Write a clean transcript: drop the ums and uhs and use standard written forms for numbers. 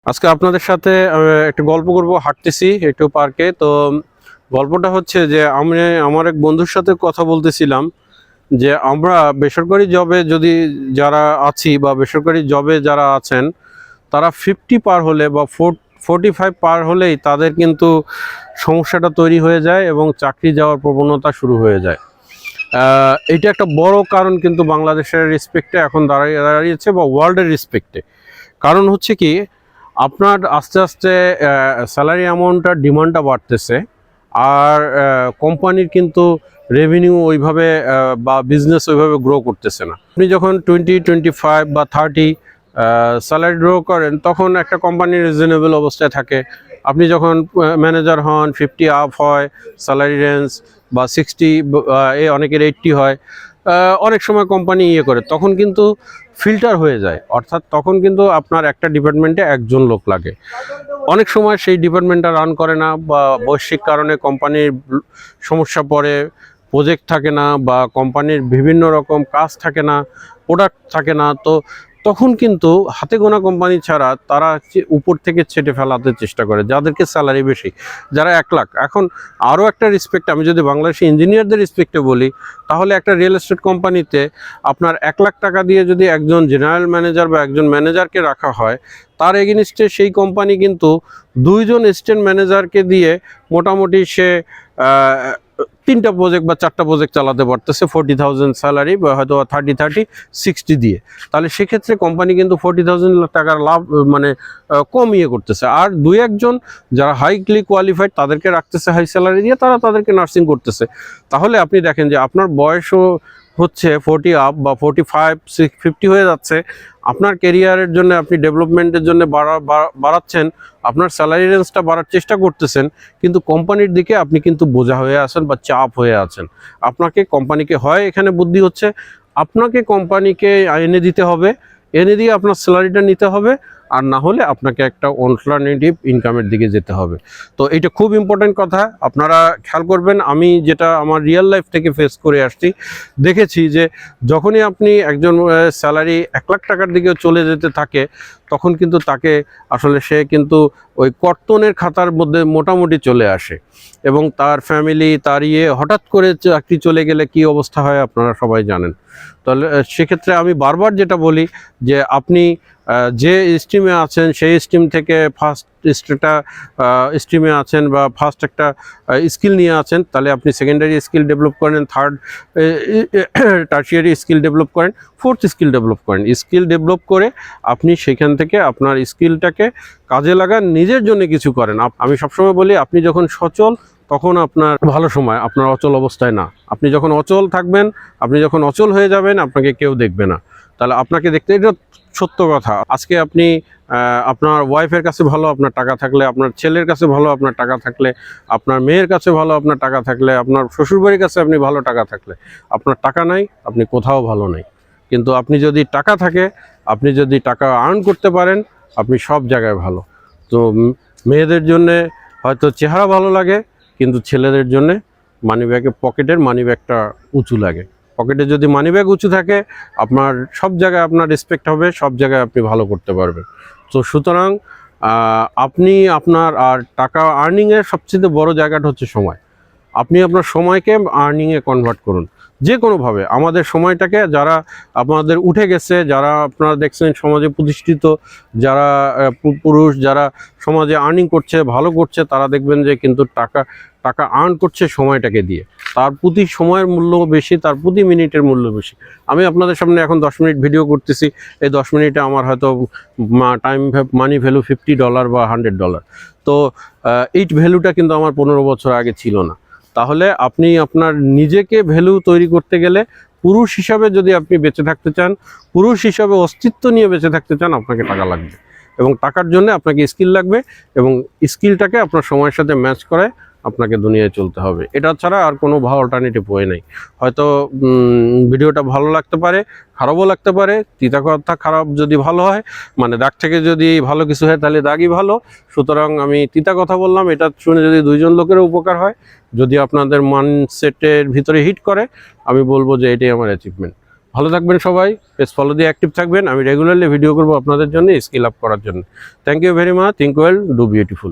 আজকে আপনাদের সাথে একটা গল্প করব। হাঁটতেছি একটু পার্কে। তো গল্পটা হচ্ছে যে আমি আমার এক বন্ধুর সাথে কথা বলতেছিলাম যে আমরা বেসরকারি জবে যদি যারা আছি বা বেসরকারি জবে যারা আছেন তারা 50 পার হলে বা 45 পার হলেই তাদের কিন্তু সমস্যাটা তৈরি হয়ে যায় এবং চাকরি যাওয়ার প্রবণতা শুরু হয়ে যায়। এটা একটা বড় কারণ কিন্তু বাংলাদেশের রেসপেক্টে এখন দাঁড়িয়েছে বা ওয়ার্ল্ডের রেসপেক্টে। কারণ হচ্ছে কি, আপনার আস্তে আস্তে স্যালারি অ্যামাউন্টটার ডিমান্ডটা বাড়তেছে, আর কোম্পানির কিন্তু রেভিনিউ ওইভাবে বা বিজনেস ওইভাবে গ্রো করতেছে না। আপনি যখন 25 বা 30 স্যালারি গ্রো করেন তখন একটা কোম্পানি রিজনেবল অবস্থায় থাকে। আপনি যখন ম্যানেজার হন, 50 আপ হয় স্যালারি রেঞ্জ, বা 60, অনেকের 80 হয়। অনেক সময় কোম্পানি করে তখন কিন্তু ফিল্টার হয়ে যায়, অর্থাৎ তখন কিন্তু আপনার একটা ডিপার্টমেন্টে একজন লোক লাগে। অনেক সময় সেই ডিপার্টমেন্টটা রান করে না, বা বৈশ্বিক কারণে কোম্পানির সমস্যা পড়ে, প্রজেক্ট থাকে না, বা কোম্পানির বিভিন্ন রকম কাজ থাকে না, প্রোডাক্ট থাকে না। তো তখন কিন্তু হাতে গোনা কোম্পানি ছাড়া তারা উপর থেকে ছেটে ফেলাতে চেষ্টা করে, যাদেরকে স্যালারি বেশি, যারা 1 লাখ। এখন আরও একটা রেসপেক্ট, আমি যদি বাংলাদেশি ইঞ্জিনিয়ারদের রেসপেক্টে বলি, তাহলে একটা রিয়েল এস্টেট কোম্পানিতে আপনার 1 লাখ টাকা দিয়ে যদি একজন জেনারেল ম্যানেজার বা একজন ম্যানেজারকে রাখা হয়, তার এগেনিস্টে সেই কোম্পানি কিন্তু 2জন অ্যাসিস্ট্যান্ট ম্যানেজারকে দিয়ে মোটামুটি সে 3টা প্রজেক্ট বা 4টা প্রজেক্ট চালাতে পারতেছে 40,000 স্যালারি, বা হয়তো 30-60 দিয়ে। তাহলে সেক্ষেত্রে কোম্পানি কিন্তু 40,000 টাকার লাভ মানে কম করতেছে। আর 2-1জন যারা হাইলি কোয়ালিফাইড তাদেরকে রাখতেছে হাই স্যালারি দিয়ে, তারা তাদেরকে নার্সিং করতেছে। তাহলে আপনি দেখেন যে আপনার বয়সও হচ্ছে 40 আপ বা 45-50 হয়ে যাচ্ছে, আপনার ক্যারিয়ারের জন্য, আপনি ডেভেলপমেন্টের জন্য বাড়াচ্ছেন, আপনার স্যালারি রেঞ্জটা বাড়ার চেষ্টা করতেছেন, কিন্তু কোম্পানির দিকে আপনি কিন্তু বোঝা হয়ে আছেন বা চাপ হয়ে আছেন। আপনাকে কোম্পানিকে, হয় এখানে বুদ্ধি হচ্ছে আপনাকে কোম্পানিকে এনে দিতে হবে, এনে দিয়ে আপনার স্যালারিটা নিতে হবে, আর না হলে আপনাকে একটা অল্টারনেটিভ ইনকামের দিকে যেতে হবে। তো এটা খুব ইম্পর্টেন্ট কথা, আপনারা খেয়াল করবেন। আমি যেটা আমার রিয়েল লাইফ থেকে ফেস করে আসছি, দেখেছি যে যখনই আপনি একজন স্যালারি 1 লাখ টাকার দিকে চলে যেতে থাকে, তখন কিন্তু তাকে আসলে সে কিন্তু ওই কর্তনের খাতার মধ্যে মোটামুটি চলে আসে, এবং তার ফ্যামিলি, তার হঠাৎ করে চাকরি চলে গেলে কি অবস্থা হয় আপনারা সবাই জানেন। তাহলে সেক্ষেত্রে আমি বারবার যেটা বলি যে আপনি যে স্ট্রিমে আছেন সেই স্ট্রিম থেকে ফার্স্ট স্ট্রিমে আছেন বা ফার্স্ট একটা স্কিল নিয়ে আছেন, তাহলে আপনি সেকেন্ডারি স্কিল ডেভেলপ করেন, থার্ড টার্সিয়ারি স্কিল ডেভেলপ করেন, ফোর্থ স্কিল ডেভেলপ করেন। স্কিল ডেভেলপ করে আপনি সেখান থেকে আপনার স্কিলটাকে কাজে লাগান, নিজের জন্য কিছু করেন। আমি সবসময় বলি, আপনি যখন সচল তখন আপনার ভালো সময়, আপনার অচল অবস্থায় না। আপনি যখন অচল থাকবেন, আপনি যখন অচল হয়ে যাবেন, আপনাকে কেউ দেখবে না। তাহলে আপনাকে দেখতে, এটা সত্য কথা। আজকে আপনি আপনার ওয়াইফের কাছে ভালো আপনার টাকা থাকলে, আপনার ছেলের কাছে ভালো আপনার টাকা থাকলে, আপনার মেয়ের কাছে ভালো আপনার টাকা থাকলে, আপনার শ্বশুরবাড়ির কাছে আপনি ভালো টাকা থাকলে, আপনার টাকা নাই, আপনি কোথাও ভালো নাই। কিন্তু আপনি যদি টাকা থাকে, আপনি যদি টাকা আর্ন করতে পারেন, আপনি সব জায়গায় ভালো। তো মেয়েদের জন্যে হয়তো চেহারা ভালো লাগে, কিন্তু ছেলেদের জন্যে পকেটের মানিব্যাগটা উঁচু লাগে। পকেটে যদি মানিব্যাগ উঁচু থাকে, আপনার সব জায়গায় আপনার রেসপেক্ট হবে, সব জায়গায় আপনি ভালো করতে পারবেন। তো সুতরাং আপনি আপনার আর টাকা আর্নিংয়ের সবচেয়ে বড় জায়গাটা হচ্ছে সময়। আপনি আপনার সময়কে আর্নিংয়ে কনভার্ট করুন যে কোনোভাবে। আমাদের সময়টাকে, যারা আপনাদের উঠে গেছে, যারা আপনারা দেখছেন সমাজে প্রতিষ্ঠিত, যারা পুরুষ, যারা সমাজে আর্নিং করছে, ভালো করছে, তারা দেখবেন যে কিন্তু টাকা আর্ন করছে সময়টাকে দিয়ে। তার প্রতি সময়ের মূল্য বেশি, তার প্রতি মিনিটের মূল্য বেশি। আমি আপনাদের সামনে এখন 10 মিনিট ভিডিও করতেছি, এই 10 মিনিটে আমার হয়তো টাইম মানি ভ্যালু $50 বা $100। তো এই ভ্যালুটা কিন্তু আমার 15 বছর আগে ছিল না। তাহলে আপনি আপনার নিজেকে ভ্যালু তৈরি করতে গেলে, পুরুষ হিসাবে যদি আপনি বেঁচে থাকতে চান, পুরুষ হিসাবে অস্তিত্ব নিয়ে বেঁচে থাকতে চান, আপনাকে টাকা লাগবে, এবং টাকার জন্য আপনাকে স্কিল লাগবে, এবং স্কিলটাকে আপনার সময়ের সাথে ম্যাচ করে আপনাকে দুনিয়ায় চলতে হবে। এটা ছাড়া আর কোনো অল্টারনেটিভ ওয়ে নেই। হয়তো ভিডিওটা ভালো লাগতে পারে, খারাপও লাগতে পারে। তিতা কথা খারাপ যদি ভালো হয়, মানে দাগ থেকে যদি ভালো কিছু হয়, তাহলে দাগই ভালো। সুতরাং আমি তিতা কথা বললাম, এটা শুনে যদি 2জন লোকেরও উপকার হয়, যদি আপনাদের মাইন্ডসেটের ভিতরে হিট করে, আমি বলবো যে এটাই আমার অ্যাচিভমেন্ট। ভালো থাকবেন সবাই, পেজ ফলো দিয়ে অ্যাক্টিভ থাকবেন। আমি রেগুলারলি ভিডিও করবো আপনাদের জন্য, স্কিল আপ করার জন্য। Thank you very much. Think well, do beautiful.